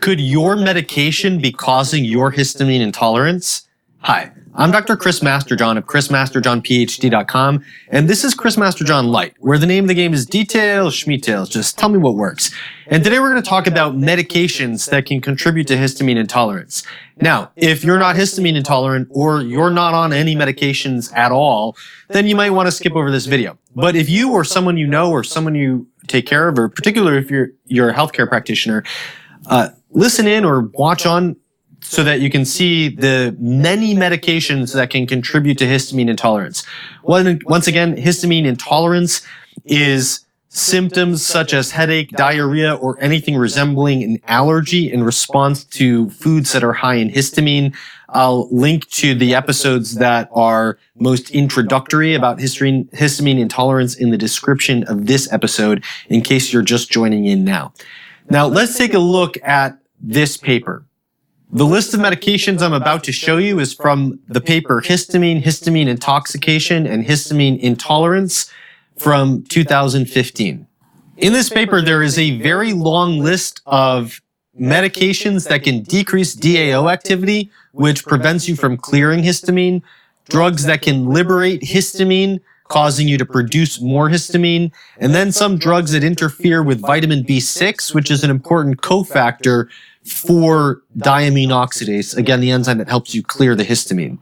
Could your medication be causing your histamine intolerance? Hi, I'm Dr. Chris Masterjohn of chrismasterjohnphd.com, and this is Chris Masterjohn Light, where the name of the game is details, schmeetails, just tell me what works. And today we're going to talk about medications that can contribute to histamine intolerance. Now, if you're not histamine intolerant or you're not on any medications at all, then you might want to skip over this video. But if you or someone you know or someone you take care of, or particularly if you're a healthcare practitioner, listen in or watch on so that you can see the many medications that can contribute to histamine intolerance. Once again, histamine intolerance is symptoms such as headache, diarrhea, or anything resembling an allergy in response to foods that are high in histamine. I'll link to the episodes that are most introductory about histamine intolerance in the description of this episode in case you're just joining in now. Now, let's take a look at this paper. The list of medications I'm about to show you is from the paper Histamine, Histamine Intoxication, and Histamine Intolerance from 2015. In this paper, there is a very long list of medications that can decrease DAO activity, which prevents you from clearing histamine, drugs that can liberate histamine, causing you to produce more histamine, and then some drugs that interfere with vitamin B6, which is an important cofactor for diamine oxidase, again, the enzyme that helps you clear the histamine.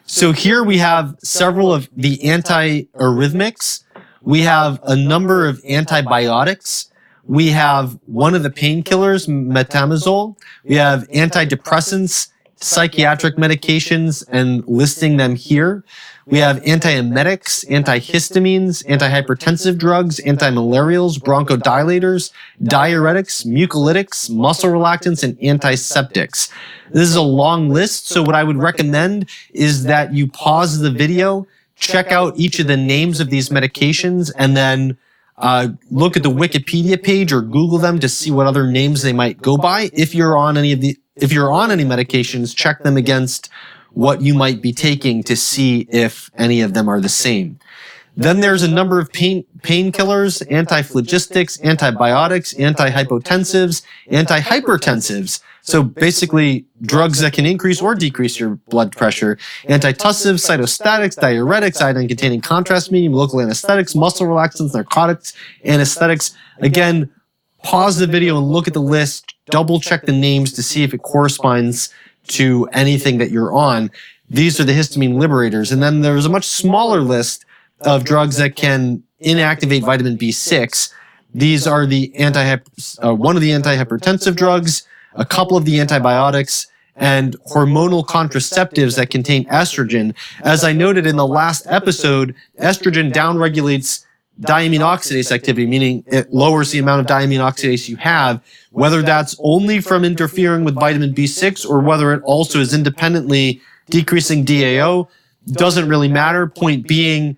So here we have several of the antiarrhythmics. We have a number of antibiotics. We have one of the painkillers, metamizole. We have antidepressants, psychiatric medications, and listing them here. We have antiemetics, antihistamines, antihypertensive drugs, antimalarials, bronchodilators, diuretics, mucolytics, muscle relaxants, and antiseptics. This is a long list, so what I would recommend is that you pause the video, check out each of the names of these medications, and then look at the Wikipedia page or Google them to see what other names they might go by. If you're on any medications, check them against what you might be taking to see if any of them are the same. Then there's a number of painkillers, antiphlogistics, antibiotics, antihypotensives, antihypertensives. So basically drugs that can increase or decrease your blood pressure. Antitussives, cytostatics, diuretics, iodine-containing contrast medium, local anesthetics, muscle relaxants, narcotics, anesthetics. Again, pause the video and look at the list, double check the names to see if it corresponds to anything that you're on. These are the histamine liberators. And then there's a much smaller list of drugs that can inactivate vitamin B6. These are the one of the antihypertensive drugs, a couple of the antibiotics, and hormonal contraceptives that contain estrogen. As I noted in the last episode, estrogen downregulates diamine oxidase activity, meaning it lowers the amount of diamine oxidase you have, whether that's only from interfering with vitamin B6 or whether it also is independently decreasing DAO, doesn't really matter. Point being,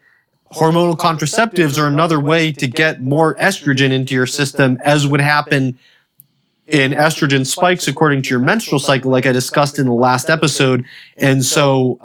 hormonal contraceptives are another way to get more estrogen into your system, as would happen in estrogen spikes according to your menstrual cycle, like I discussed in the last episode. And so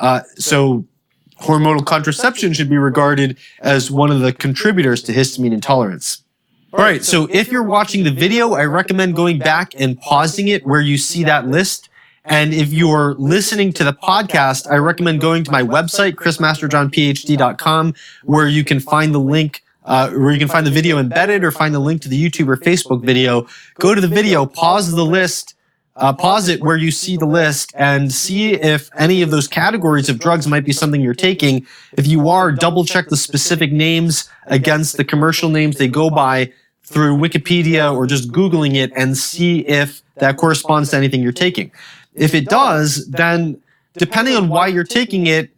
hormonal contraception should be regarded as one of the contributors to histamine intolerance. All right, so if you're watching the video, I recommend going back and pausing it where you see that list. And if you're listening to the podcast, I recommend going to my website, chrismasterjohnphd.com, where you can find the link, where you can find the video embedded or find the link to the YouTube or Facebook video. Go to the video, pause the list, pause it where you see the list and see if any of those categories of drugs might be something you're taking. If you are, double check the specific names against the commercial names they go by through Wikipedia or just Googling it and see if that corresponds to anything you're taking. If it does, then depending on why you're taking it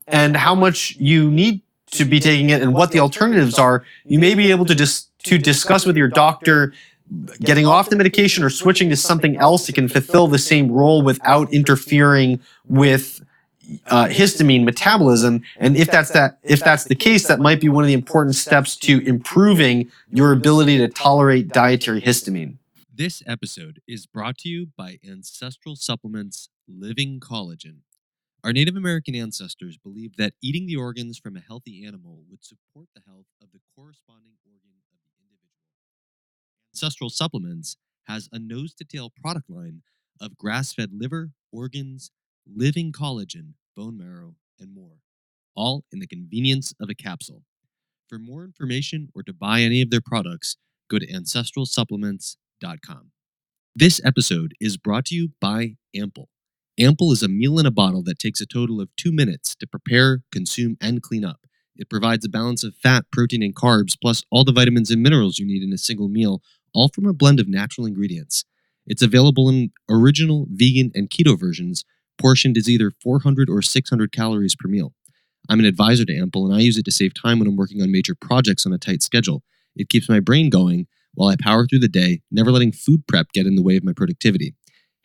and how much you need to be taking it and what the alternatives are, you may be able to discuss with your doctor getting off the medication or switching to something else that can fulfill the same role without interfering with histamine metabolism. And if that's the case, that might be one of the important steps to improving your ability to tolerate dietary histamine. This episode is brought to you by Ancestral Supplements Living Collagen. Our Native American ancestors believed that eating the organs from a healthy animal would support the health of the corresponding organ of the individual. Ancestral Supplements has a nose-to-tail product line of grass-fed liver, organs, living collagen, bone marrow, and more, all in the convenience of a capsule. For more information or to buy any of their products, go to ancestralsupplements.com. This episode is brought to you by Ample. Ample is a meal in a bottle that takes a total of 2 minutes to prepare, consume, and clean up. It provides a balance of fat, protein, and carbs, plus all the vitamins and minerals you need in a single meal, all from a blend of natural ingredients. It's available in original, vegan, and keto versions, portioned as either 400 or 600 calories per meal. I'm an advisor to Ample, and I use it to save time when I'm working on major projects on a tight schedule. It keeps my brain going while I power through the day, never letting food prep get in the way of my productivity.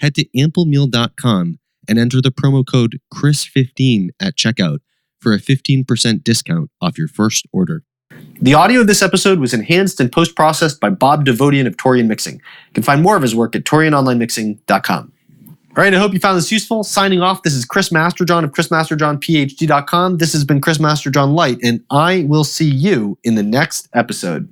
Head to amplemeal.com and enter the promo code CHRIS15 at checkout for a 15% discount off your first order. The audio of this episode was enhanced and post-processed by Bob Devodian of Torian Mixing. You can find more of his work at torianonlinemixing.com. All right, I hope you found this useful. Signing off, this is Chris Masterjohn of chrismasterjohnphd.com. This has been Chris Masterjohn Light, and I will see you in the next episode.